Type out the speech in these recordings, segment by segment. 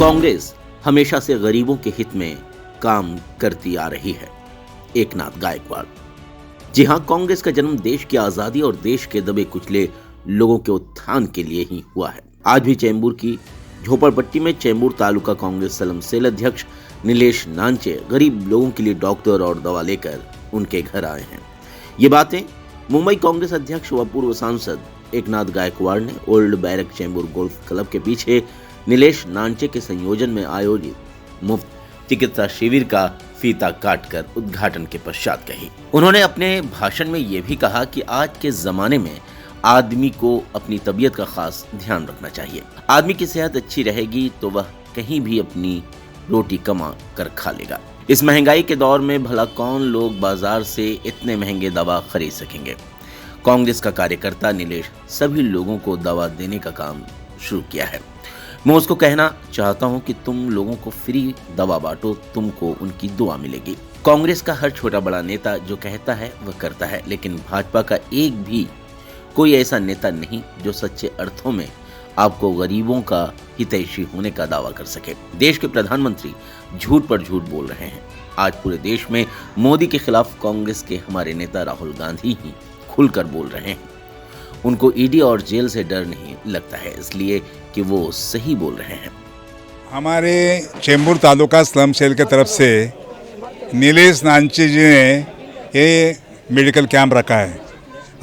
कांग्रेस हमेशा से गरीबों के हित में काम करती आ रही है। एकनाथ गायकवाड़। जी हां, कांग्रेस का जन्म देश की आजादी और देश के दबे कुचले लोगों के उत्थान के लिए ही हुआ है। आज भी चैम्बूर की झोपड़पट्टी में चैम्बूर तालुका कांग्रेस सलम सेल अध्यक्ष नीलेश नानचे गरीब लोगों के लिए डॉक्टर और दवा लेकर उनके घर आए हैं। ये बातें मुंबई कांग्रेस अध्यक्ष व पूर्व सांसद एकनाथ गायकवाड़ ने old barrack Chembur golf club के पीछे नीलेश नानचे के संयोजन में आयोजित मुफ्त चिकित्सा शिविर का फीता काटकर उद्घाटन के पश्चात कही। उन्होंने अपने भाषण में यह भी कहा कि आज के जमाने में आदमी को अपनी तबीयत का खास ध्यान रखना चाहिए। आदमी की सेहत अच्छी रहेगी तो वह कहीं भी अपनी रोटी कमा कर खा लेगा। इस महंगाई के दौर में भला कौन लोग बाजार से इतने महंगे दवा खरीद सकेंगे। कांग्रेस का कार्यकर्ता नीलेश सभी लोगों को दवा देने का काम शुरू किया है। मैं उसको कहना चाहता हूं कि तुम लोगों को फ्री दवा बांटो, तुमको उनकी दुआ मिलेगी। कांग्रेस का हर छोटा बड़ा नेता जो कहता है वह करता है, लेकिन भाजपा का एक भी कोई ऐसा नेता नहीं जो सच्चे अर्थों में आपको गरीबों का हितैषी होने का दावा कर सके। देश के प्रधानमंत्री झूठ पर झूठ बोल रहे हैं। आज पूरे देश में मोदी के खिलाफ कांग्रेस के हमारे नेता राहुल गांधी ही खुलकर बोल रहे हैं। उनको ईडी और जेल से डर नहीं लगता है, इसलिए कि वो सही बोल रहे हैं। हमारे चैम्बूर तालुका स्लम सेल की तरफ से नीलेश नानचे जी ने ये मेडिकल कैंप रखा है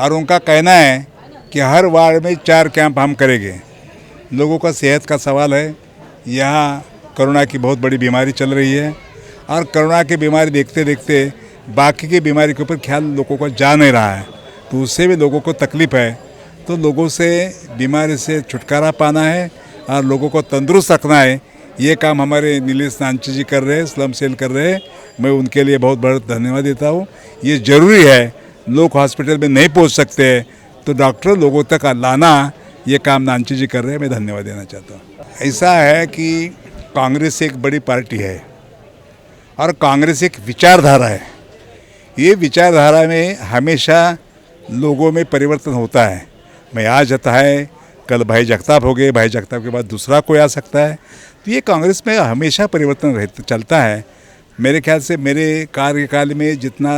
और उनका कहना है कि हर वार्ड में 4 कैंप हम करेंगे। लोगों का सेहत का सवाल है। यहाँ कोरोना की बहुत बड़ी बीमारी चल रही है और कोरोना की बीमारी देखते देखते बाकी की बीमारी के ऊपर ख्याल लोगों को जा नहीं रहा है, तो उससे भी लोगों को तकलीफ़ है। तो लोगों से बीमारी से छुटकारा पाना है और लोगों को तंदुरुस्त रखना है। ये काम हमारे नीलेश नानचे जी कर रहे हैं, स्लम सेल कर रहे हैं। मैं उनके लिए बहुत बहुत धन्यवाद देता हूँ। ये ज़रूरी है, लोग हॉस्पिटल में नहीं पहुँच सकते तो डॉक्टर लोगों तक लाना, ये काम नानचे जी कर रहे हैं। मैं धन्यवाद देना चाहता हूँ। ऐसा है कि कांग्रेस एक बड़ी पार्टी है और कांग्रेस एक विचारधारा है। ये विचारधारा में हमेशा लोगों में परिवर्तन होता है। मैं आज आता है, कल भाई जगताप हो गए, भाई जगताप के बाद दूसरा कोई आ सकता है। तो ये कांग्रेस में हमेशा परिवर्तन चलता है। मेरे ख्याल से मेरे कार्यकाल में जितना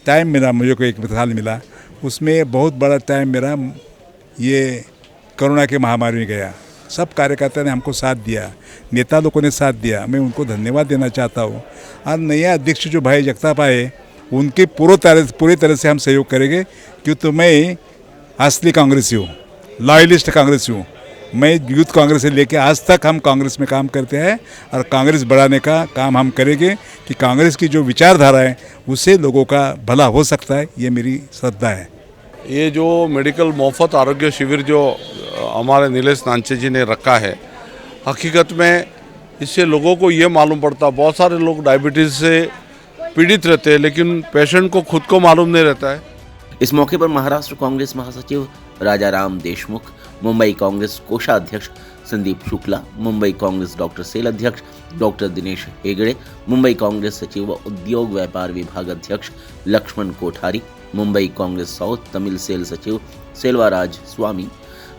टाइम मिला, मुझे को 1 साल मिला, उसमें बहुत बड़ा टाइम मेरा ये कोरोना के महामारी में गया। सब कार्यकर्ता ने हमको साथ दिया, नेता लोगों ने साथ दिया। मैं उनको धन्यवाद देना चाहता हूँ। और नया अध्यक्ष जो भाई जगताप आए, उनके पूरी तरह से हम सहयोग करेंगे, क्योंकि मैं असली कांग्रेसी हूँ, लॉयलिस्ट कांग्रेसी हूँ। मैं यूथ कांग्रेस से लेकर आज तक हम कांग्रेस में काम करते हैं और कांग्रेस बढ़ाने का काम हम करेंगे कि कांग्रेस की जो विचारधारा है उससे लोगों का भला हो सकता है। ये मेरी श्रद्धा है। ये जो मेडिकल मुफ्त आरोग्य शिविर जो हमारे नीलेश नानचे जी ने रखा है, हकीकत में इससे लोगों को ये मालूम पड़ता, बहुत सारे लोग डायबिटीज़ से पीड़ित रहते हैं लेकिन पेशेंट को खुद को मालूम नहीं रहता है। इस मौके पर महाराष्ट्र कांग्रेस महासचिव राजाराम देशमुख, मुंबई कांग्रेस कोषाध्यक्ष संदीप शुक्ला, मुंबई कांग्रेस डॉक्टर सेल अध्यक्ष डॉक्टर दिनेश हेगड़े, मुंबई कांग्रेस सचिव व उद्योग व्यापार विभाग अध्यक्ष लक्ष्मण कोठारी, मुंबई कांग्रेस साउथ तमिल सेल सचिव सेल्वाराज स्वामी,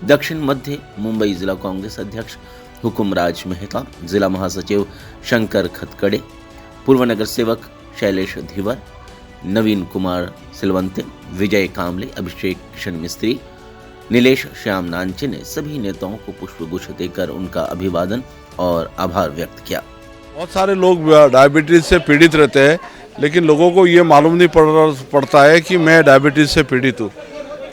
दक्षिण मध्य मुंबई जिला कांग्रेस अध्यक्ष हुकुमराज मेहता, जिला महासचिव शंकर खतकड़े, पूर्व नगर सेवक शैलेश धीवर, नवीन कुमार सिलवंते, विजय कामले, अभिषेक किशन मिस्त्री, नीलेश श्याम नानचे ने सभी नेताओं को पुष्पगुच्छ देकर उनका अभिवादन और आभार व्यक्त किया। बहुत सारे लोग डायबिटीज़ से पीड़ित रहते हैं लेकिन लोगों को ये मालूम नहीं पड़ता है कि मैं डायबिटीज़ से पीड़ित हूँ।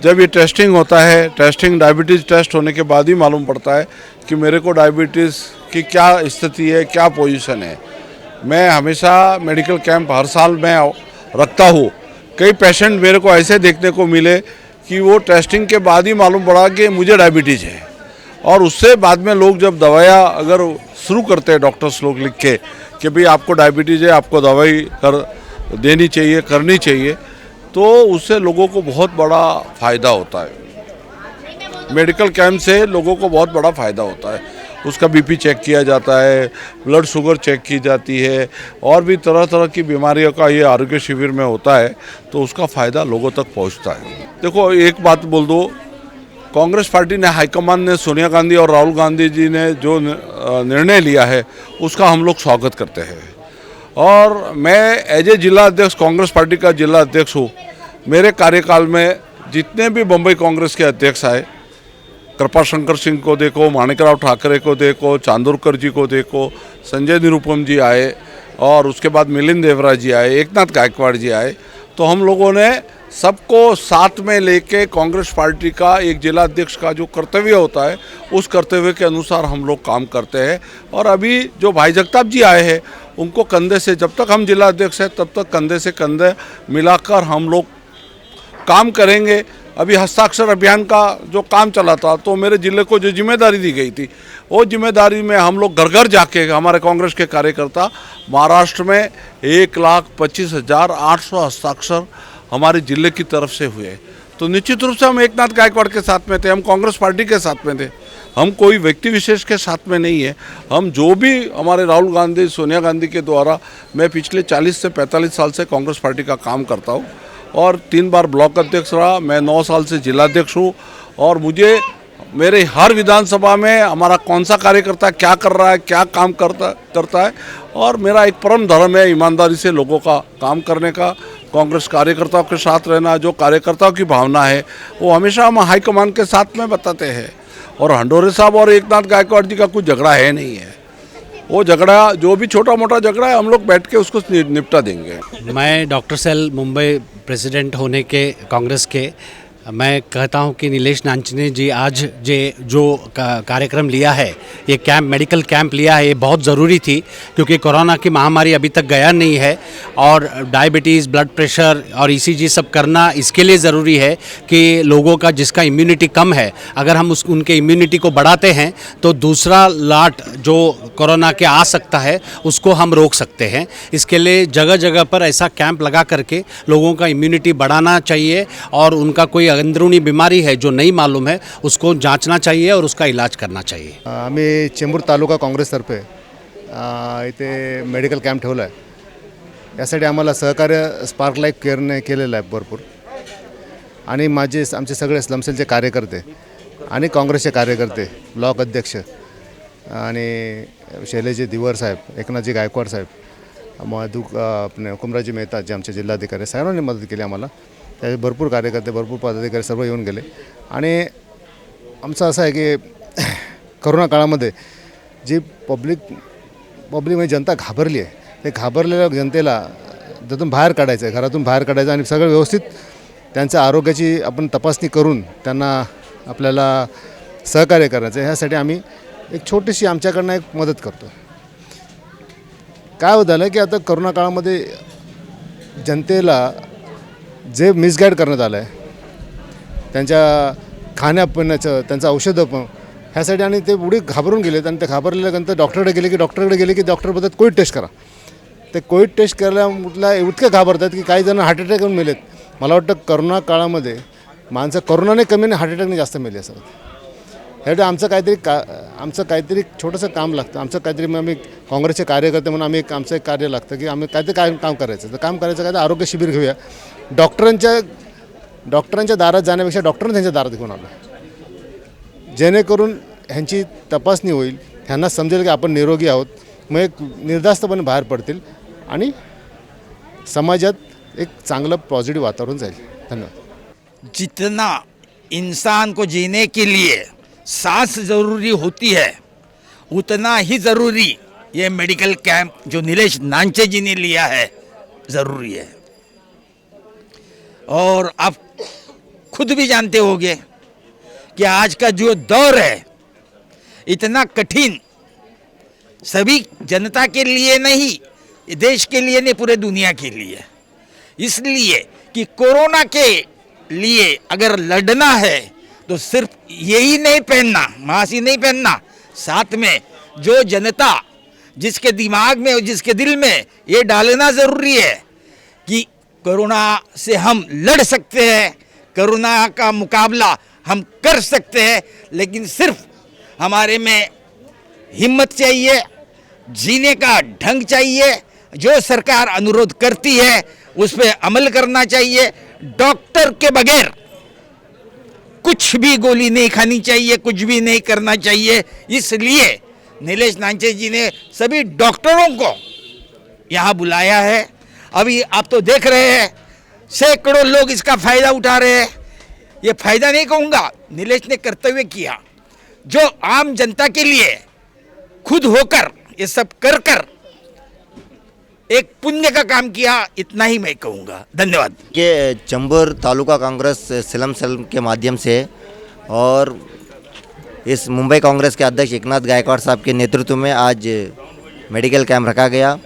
जब ये टेस्टिंग होता है, डायबिटीज़ टेस्ट होने के बाद ही मालूम पड़ता है कि मेरे को डायबिटीज़ की क्या स्थिति है, क्या पोजीशन है। मैं हमेशा मेडिकल कैंप हर साल मैं रखता हूँ। कई पेशेंट मेरे को ऐसे देखने को मिले कि वो टेस्टिंग के बाद ही मालूम पड़ा कि मुझे डायबिटीज़ है, और उससे बाद में लोग जब दवाइयाँ अगर शुरू करते हैं, डॉक्टर्स लोग लिख के कि भाई आपको डायबिटीज़ है, आपको दवाई देनी चाहिए, करनी चाहिए, तो उससे लोगों को बहुत बड़ा फ़ायदा होता है। मेडिकल कैंप से लोगों को बहुत बड़ा फ़ायदा होता है। उसका बीपी चेक किया जाता है, ब्लड शुगर चेक की जाती है, और भी तरह तरह की बीमारियों का ये आरोग्य शिविर में होता है, तो उसका फ़ायदा लोगों तक पहुंचता है। देखो, एक बात बोल दो कांग्रेस पार्टी ने हाईकमान ने सोनिया गांधी और राहुल गांधी जी ने जो निर्णय लिया है उसका हम लोग स्वागत करते हैं। और मैं एज ए जिला अध्यक्ष कांग्रेस पार्टी का जिला अध्यक्ष हूँ। मेरे कार्यकाल में जितने भी बम्बई कांग्रेस के अध्यक्ष आए, कृपा शंकर सिंह को देखो, माणिकराव ठाकरे को देखो, चांदोरकर जी को देखो, संजय निरुपम जी आए और उसके बाद मिलिंद देवरा जी आए, एकनाथ गायकवाड़ जी आए, तो हम लोगों ने सबको साथ में लेके कांग्रेस पार्टी का एक जिला अध्यक्ष का जो कर्तव्य होता है उस कर्तव्य के अनुसार हम लोग काम करते हैं। और अभी जो भाई जगताप जी आए हैं उनको कंधे से, जब तक हम जिला अध्यक्ष हैं तब तक कंधे से कंधे मिलाकर हम लोग काम करेंगे। अभी हस्ताक्षर अभियान का जो काम चला था तो मेरे ज़िले को जो जिम्मेदारी दी गई थी वो जिम्मेदारी में हम लोग घर घर जाके हमारे कांग्रेस के कार्यकर्ता महाराष्ट्र में 1,25,800 हस्ताक्षर हमारे ज़िले की तरफ से हुए। तो निश्चित रूप से हम एकनाथ गायकवाड़ के साथ में थे, हम कांग्रेस पार्टी के साथ में थे, हम कोई व्यक्ति विशेष के साथ में नहीं है। हम जो भी हमारे राहुल गांधी, सोनिया गांधी के द्वारा, मैं पिछले 40 से 45 साल से कांग्रेस पार्टी का काम करता हूँ और 3 बार ब्लॉक अध्यक्ष रहा। मैं 9 साल से जिला अध्यक्ष हूँ और मुझे मेरे हर विधानसभा में हमारा कौन सा कार्यकर्ता क्या कर रहा है, क्या काम करता है और मेरा एक परम धर्म है ईमानदारी से लोगों का काम करने का, कांग्रेस कार्यकर्ताओं के साथ रहना। जो कार्यकर्ताओं की भावना है वो हमेशा हम हाईकमान के साथ में बताते हैं। और हंडोरे साहब और एकनाथ गायकवाड़ जी का कुछ झगड़ा है नहीं है, वो झगड़ा जो भी छोटा मोटा झगड़ा है हम लोग बैठ के उसको निपटा देंगे। मैं डॉक्टर सेल मुंबई प्रेसिडेंट होने के कांग्रेस के मैं कहता हूं कि नीलेश नांचने जी आज जो कार्यक्रम लिया है, ये कैंप, मेडिकल कैंप लिया है, ये बहुत ज़रूरी थी क्योंकि कोरोना की महामारी अभी तक गया नहीं है और डायबिटीज़, ब्लड प्रेशर और ईसीजी सब करना इसके लिए ज़रूरी है कि लोगों का जिसका इम्यूनिटी कम है, अगर हम उनके इम्यूनिटी को बढ़ाते हैं तो दूसरा लाट जो कोरोना के आ सकता है उसको हम रोक सकते हैं। इसके लिए जगह जगह पर ऐसा कैंप लगा करके लोगों का इम्यूनिटी बढ़ाना चाहिए और उनका कोई अंदरूनी बीमारी है जो नहीं मालूम है उसको जांचना चाहिए और उसका इलाज करना चाहिए। आम्ही चेंबूर तालुका काँग्रेसतर्फे इथे मेडिकल कॅम्प ठेवला आहे। यासाठी आम्हाला सहकार्य स्पार्क लाईफ केअरने केलेलं आहे भरपूर आणि आमचे सगळे स्लमसेलचे कार्यकर्ते आणि काँग्रेसचे कार्यकर्ते, ब्लॉक अध्यक्ष आणि शैलेजी दिवर साहेब, एकनाथजी गायकवाड साहेब, अपने हुकुमराजी मेहता जे आमचे जिल्हाधिकारी, सर्वांनी मदत केली आम्हाला। त्याचे भरपूर कार्यकर्ते, भरपूर पदाधिकारी सर्व येऊन गेले आणि आमचं असं आहे की कोरोना काळामध्ये जी पब्लिक म्हणजे जनता घाबरली आहे, ते घाबरलेल्या जनतेला त्यातून बाहेर काढायचं आहे, घरातून बाहेर काढायचं आणि सगळं व्यवस्थित त्यांच्या आरोग्याची आपण तपासणी करून त्यांना आपल्याला सहकार्य करायचं आहे। ह्यासाठी आम्ही एक छोटीशी आमच्याकडनं एक मदत करतो। काय होत झालं की आता कोरोना काळामध्ये जनतेला जे मिसगाईड करण्यात आलं आहे, त्यांच्या खाण्यापिण्याचं, त्यांचं औषधं पण, ह्यासाठी आणि ते एवढे घाबरून गेलेत आणि ते घाबरलेल्यानंतर डॉक्टरकडे गेले की डॉक्टर बोलतात कोविड टेस्ट करा। ते कोविड टेस्ट करायला म्हटलं इतके घाबरतात की काही जण हार्ट अटॅक येऊन मेलेत। मला वाटतं कोरोना काळामध्ये माणसं कोरोनाने कमी आणि हार्ट अटॅकने जास्त मेले असतात। ह्यासाठी आमचं काहीतरी छोटंसं काम लागतं। आमचं काहीतरी आम्ही काँग्रेसचे कार्यकर्ते म्हणून आमचं एक कार्य लागतं की आम्ही काहीतरी काम करायचं। तर काम करायचं काय, आरोग्य शिबिर घेऊया। डॉक्टरांच्या दारात जाण्यापेक्षा डॉक्टरांना त्यांच्या दारात घेऊन आलो, जेणेकरून ह्यांची तपासणी होईल, ह्यांना समजेल की आपण निरोगी आहोत, मग एक निर्धास्तपणे बाहेर पडतील आणि समाजात एक चांगलं पॉझिटिव्ह वातावरण जाईल। धन्यवाद। जितना इंसान को जीने के लिए सांस ज़रूरी होती है उतना ही ज़रूरी ये मेडिकल कैंप जो नीलेश नांचे जी ने लिया है ज़रूरी है। और आप खुद भी जानते होंगे कि आज का जो दौर है इतना कठिन, सभी जनता के लिए नहीं, देश के लिए नहीं, पूरे दुनिया के लिए। इसलिए कि कोरोना के लिए अगर लड़ना है तो सिर्फ यही नहीं पहनना, मास्क ही नहीं पहनना, साथ में जो जनता जिसके दिमाग में, जिसके दिल में ये डालना ज़रूरी है कि कोरोना से हम लड़ सकते हैं, कोरोना का मुकाबला हम कर सकते हैं, लेकिन सिर्फ हमारे में हिम्मत चाहिए, जीने का ढंग चाहिए। जो सरकार अनुरोध करती है उस पर अमल करना चाहिए। डॉक्टर के बगैर कुछ भी गोली नहीं खानी चाहिए, कुछ भी नहीं करना चाहिए। इसलिए नीलेश नांचे जी ने सभी डॉक्टरों को यहाँ बुलाया है। अभी आप तो देख रहे हैं सैकड़ों लोग इसका फायदा उठा रहे हैं। ये फायदा नहीं कहूँगा, नीलेश ने कर्तव्य किया जो आम जनता के लिए खुद होकर ये सब कर कर एक पुण्य का काम किया, इतना ही मैं कहूँगा। धन्यवाद। कि चंबूर तालुका कांग्रेस सिलम सेल के माध्यम से और इस मुंबई कांग्रेस के अध्यक्ष एकनाथ गायकवाड़ साहब के नेतृत्व में आज मेडिकल कैंप रखा गया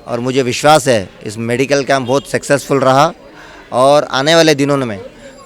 और मुझे विश्वास है इस मेडिकल कैंप बहुत सक्सेसफुल रहा। और आने वाले दिनों में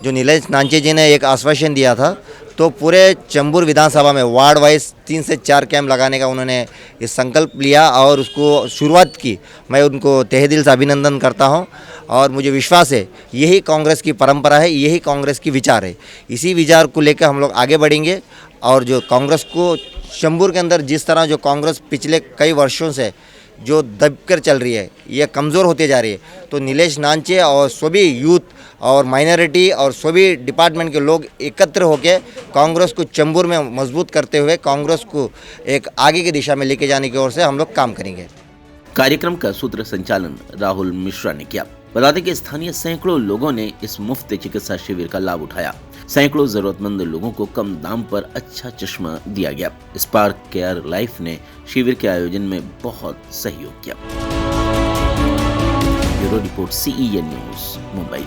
जो नीलेश नांचे जी ने एक आश्वासन दिया था, तो पूरे चंबूर विधानसभा में वार्ड वाइज 3 से 4 कैंप लगाने का उन्होंने इस संकल्प लिया और उसको शुरुआत की। मैं उनको तहे दिल से अभिनंदन करता हूं और मुझे विश्वास है यही कांग्रेस की परंपरा है, यही कांग्रेस की विचार है। इसी विचार को लेकर हम लोग आगे बढ़ेंगे और जो कांग्रेस को चंबूर के अंदर जिस तरह जो कांग्रेस पिछले कई वर्षों से जो दबकर चल रही है, ये कमज़ोर होते जा रही है, तो नीलेश नांचे और सभी यूथ और माइनॉरिटी और सभी डिपार्टमेंट के लोग एकत्र होकर कांग्रेस को चंबूर में मजबूत करते हुए कांग्रेस को एक आगे की दिशा में लेके जाने की ओर से हम लोग काम करेंगे। कार्यक्रम का सूत्र संचालन राहुल मिश्रा ने किया। बता दें कि स्थानीय सैकड़ों लोगों ने इस मुफ्त चिकित्सा शिविर का लाभ उठाया। सैकड़ों जरूरतमंद लोगों को कम दाम पर अच्छा चश्मा दिया गया। स्पार्क केयर लाइफ ने शिविर के आयोजन में बहुत सहयोग किया। Bureau report CEN news Mumbai.